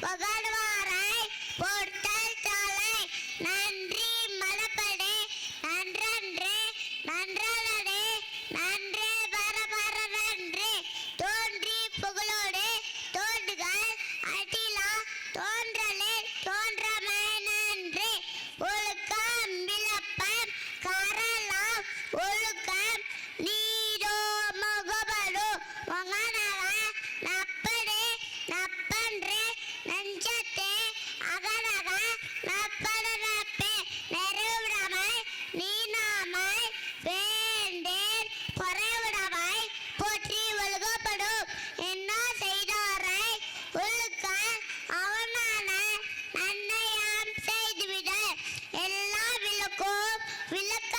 புகழ்வாரை பொறுத்தல் சாலை. நன்றி மலப்படே நன்றன்றே நன்றலடே நன்றே பரபர நன்றே. தோன்றி புகழோடு தோன்றுகள் அடிலா தோன்றலே தோன்றமே நன்றே. ஒழுக்கம் விளப்பம் கரலாம் ஒழுக்கம் நீரோ முகபடு மகனவ நப்படே நப்பன்றே நெஞ்சத்தே அகனக நப்பட நப்பே. நிறைவுடமை நீனாமை வேண்டேன் குறைவுடமை போற்றி ஒழுகப்படும். என்ன செய்தாரை ஒழுக்க அவனான நன்மையாம் செய்துவிட. எல்லா விளக்கும் விளக்க